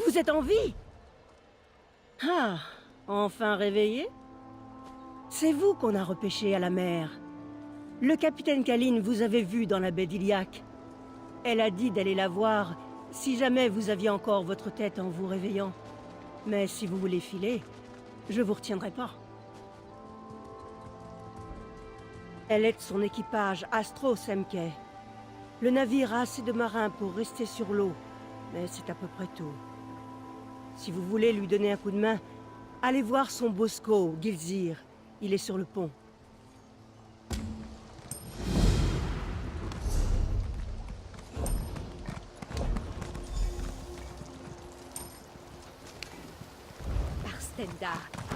Vous êtes en vie? Ah, enfin réveillé? C'est vous qu'on a repêché à la mer. Le capitaine Kaline vous avait vu dans la baie d'Iliac. Elle a dit d'aller la voir si jamais vous aviez encore votre tête en vous réveillant. Mais si vous voulez filer, je vous retiendrai pas. Elle aide son équipage Astro Semke. Le navire a assez de marins pour rester sur l'eau, mais c'est à peu près tout. Si vous voulez lui donner un coup de main, allez voir son Bosco, Gilzir. Il est sur le pont. Arstenda,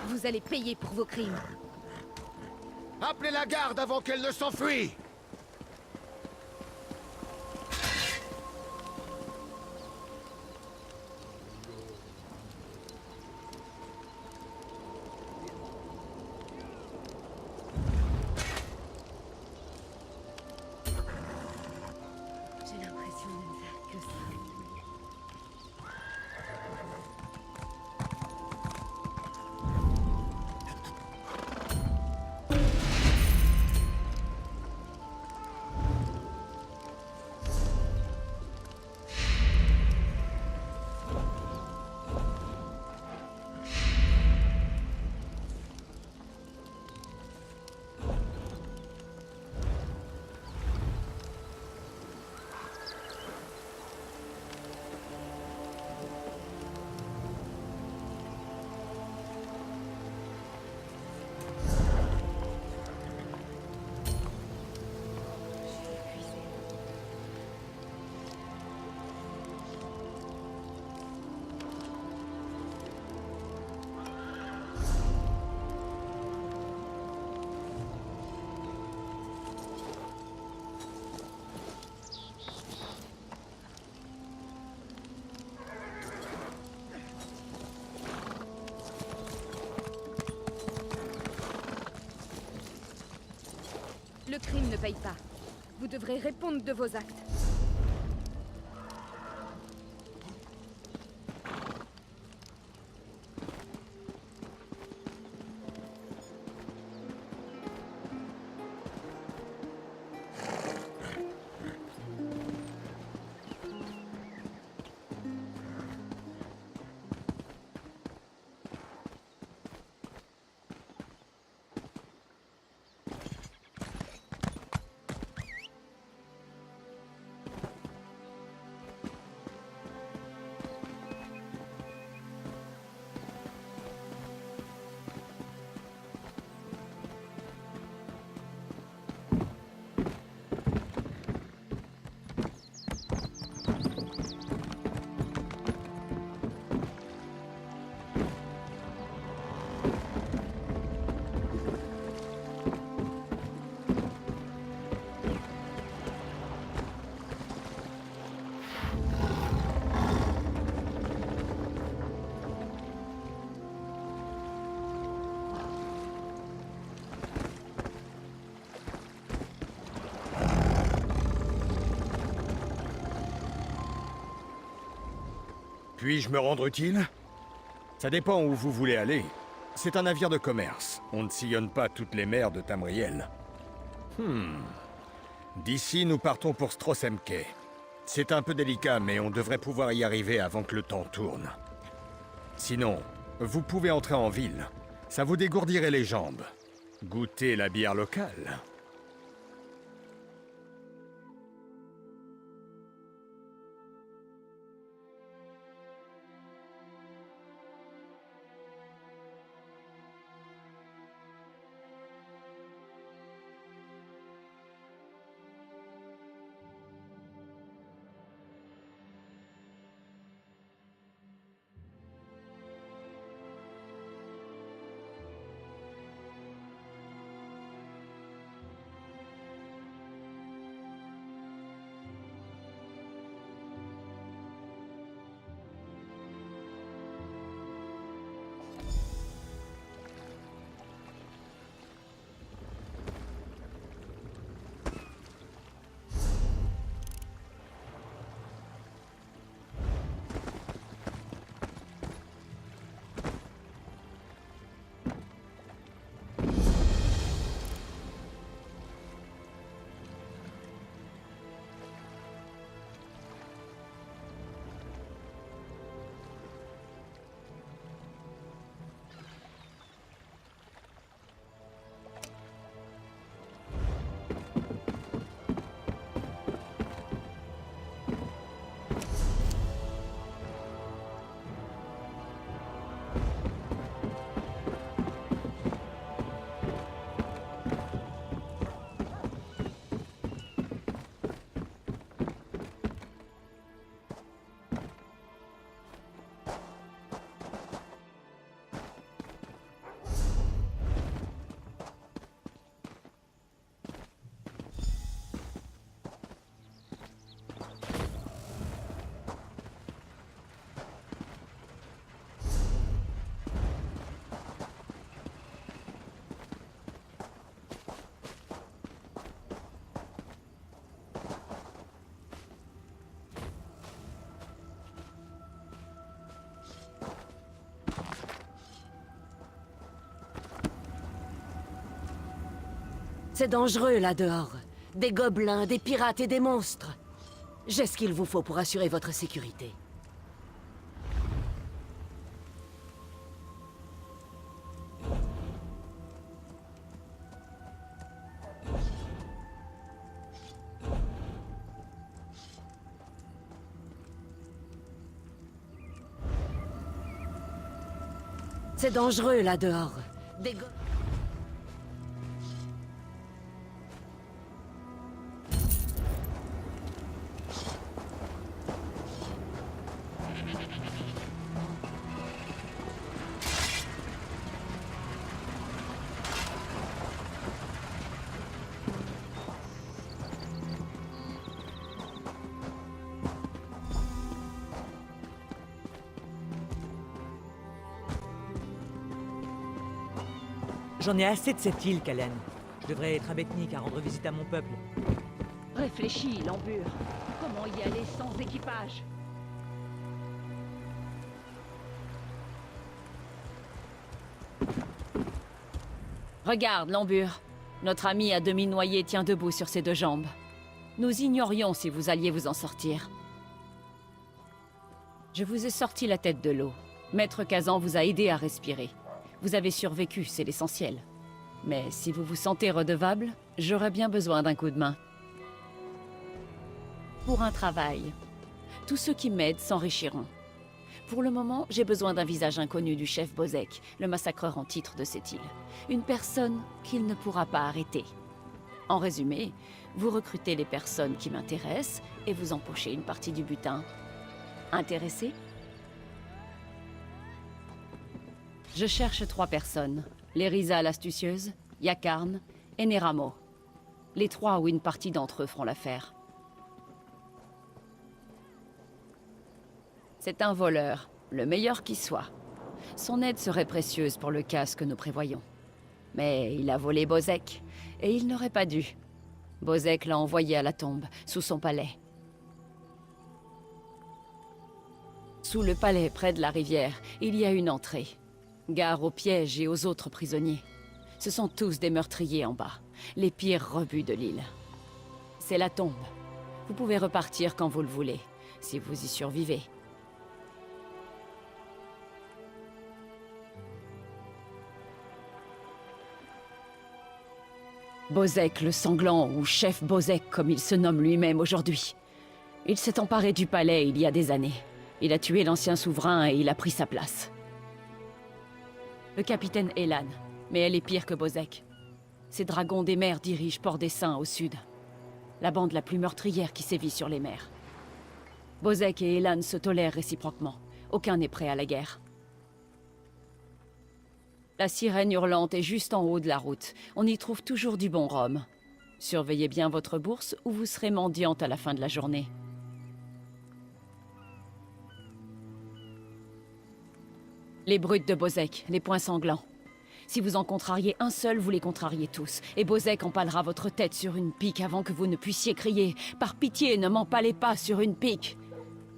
vous allez payer pour vos crimes. Appelez la garde avant qu'elle ne s'enfuit! J'ai l'impression de ne faire que ça. Le crime ne paye pas. Vous devrez répondre de vos actes. Puis-je me rendre utile? Ça dépend où vous voulez aller. C'est un navire de commerce. On ne sillonne pas toutes les mers de Tamriel. D'ici, nous partons pour Strosemke. C'est un peu délicat, mais on devrait pouvoir y arriver avant que le temps tourne. Sinon, vous pouvez entrer en ville. Ça vous dégourdirait les jambes. Goûtez la bière locale. C'est dangereux là dehors. Des gobelins, des pirates et des monstres. J'ai ce qu'il vous faut pour assurer votre sécurité. C'est dangereux là dehors. Des go... J'en ai assez de cette île, Kalen. Je devrais être à Bethnic à rendre visite à mon peuple. Réfléchis, Lambur. Comment y aller sans équipage? Regarde, Lambur. Notre ami à demi noyé tient debout sur ses deux jambes. Nous ignorions si vous alliez vous en sortir. Je vous ai sorti la tête de l'eau. Maître Kazan vous a aidé à respirer. Vous avez survécu, c'est l'essentiel. Mais si vous vous sentez redevable, j'aurais bien besoin d'un coup de main. Pour un travail. Tous ceux qui m'aident s'enrichiront. Pour le moment, j'ai besoin d'un visage inconnu du chef Bozek, le massacreur en titre de cette île. Une personne qu'il ne pourra pas arrêter. En résumé, vous recrutez les personnes qui m'intéressent et vous empochez une partie du butin. Intéressé ? Je cherche 3 personnes. Lérisa l'astucieuse, Yakarn et Neramo. Les 3 ou une partie d'entre eux feront l'affaire. C'est un voleur, le meilleur qui soit. Son aide serait précieuse pour le cas que nous prévoyons. Mais il a volé Bozek, et il n'aurait pas dû. Bozek l'a envoyé à la tombe, sous son palais. Sous le palais, près de la rivière, il y a une entrée. Gare aux pièges et aux autres prisonniers. Ce sont tous des meurtriers en bas, les pires rebuts de l'île. C'est la tombe. Vous pouvez repartir quand vous le voulez, si vous y survivez. Bozek le sanglant, ou chef Bozek comme il se nomme lui-même aujourd'hui. Il s'est emparé du palais il y a des années. Il a tué l'ancien souverain et il a pris sa place. Le capitaine Elan, mais elle est pire que Bozek. Ces dragons des mers dirigent Port des Saints au sud. La bande la plus meurtrière qui sévit sur les mers. Bozek et Elan se tolèrent réciproquement. Aucun n'est prêt à la guerre. La sirène hurlante est juste en haut de la route. On y trouve toujours du bon rhum. Surveillez bien votre bourse ou vous serez mendiante à la fin de la journée. Les brutes de Bozek, les poings sanglants. Si vous en contrariez un seul, vous les contrariez tous. Et Bozek empalera votre tête sur une pique avant que vous ne puissiez crier « Par pitié, ne m'empalez pas sur une pique !»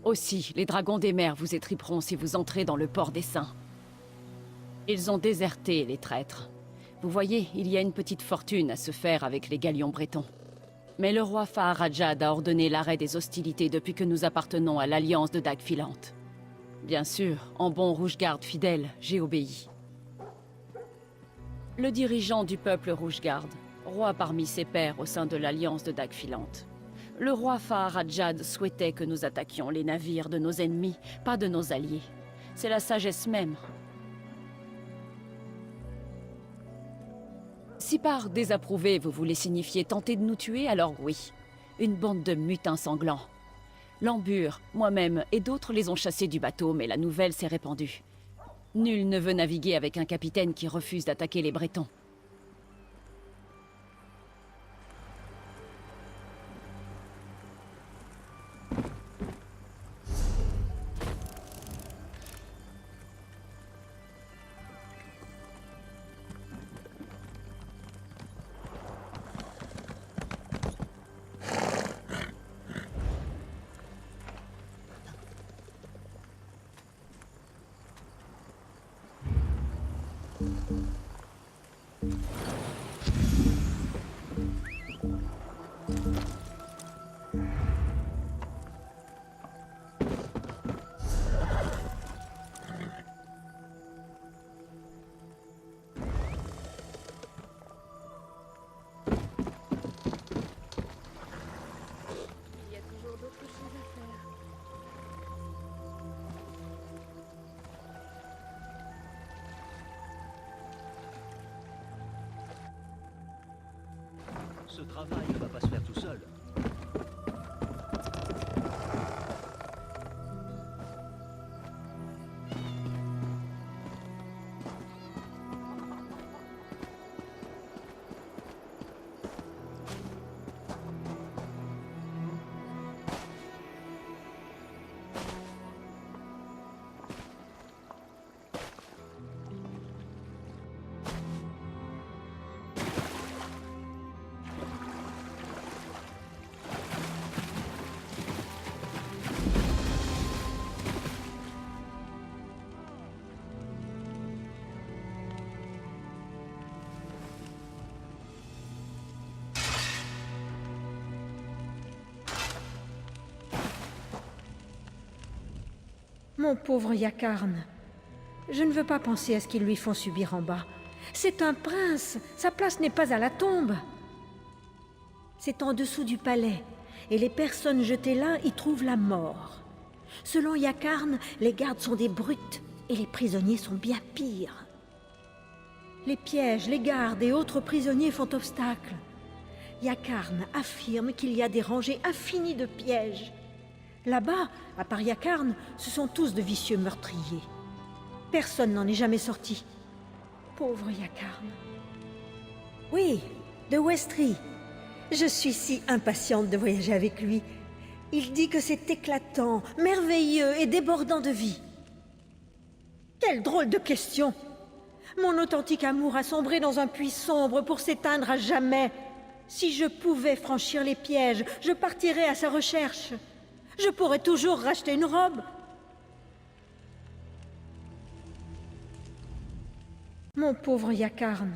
Aussi, les dragons des mers vous étriperont si vous entrez dans le port des Saints. Ils ont déserté, les traîtres. Vous voyez, il y a une petite fortune à se faire avec les galions bretons. Mais le roi Faharajad a ordonné l'arrêt des hostilités depuis que nous appartenons à l'Alliance de Dagfilante. Bien sûr, en bon rouge-garde fidèle, j'ai obéi. Le dirigeant du peuple rouge-garde, roi parmi ses pairs au sein de l'Alliance de Dagfilante. Le roi Faharajad souhaitait que nous attaquions les navires de nos ennemis, pas de nos alliés. C'est la sagesse même. Si par désapprouver vous voulez signifier tenter de nous tuer, alors oui. Une bande de mutins sanglants. Lambur, moi-même et d'autres les ont chassés du bateau, mais la nouvelle s'est répandue. Nul ne veut naviguer avec un capitaine qui refuse d'attaquer les Bretons. Ce travail ne va pas se faire tout seul. Mon pauvre Yakarn. Je ne veux pas penser à ce qu'ils lui font subir en bas. C'est un prince. Sa place n'est pas à la tombe. C'est en dessous du palais. Et les personnes jetées là y trouvent la mort. Selon Yakarn, les gardes sont des brutes. Et les prisonniers sont bien pires. Les pièges, les gardes et autres prisonniers font obstacle. Yakarn affirme qu'il y a des rangées infinies de pièges. Là-bas, à part Yakarn, ce sont tous de vicieux meurtriers. Personne n'en est jamais sorti. Pauvre Yakarn. Oui, de Westry. Je suis si impatiente de voyager avec lui. Il dit que c'est éclatant, merveilleux et débordant de vie. Quelle drôle de question! Mon authentique amour a sombré dans un puits sombre pour s'éteindre à jamais. Si je pouvais franchir les pièges, je partirais à sa recherche. Je pourrais toujours racheter une robe. Mon pauvre Yakarn.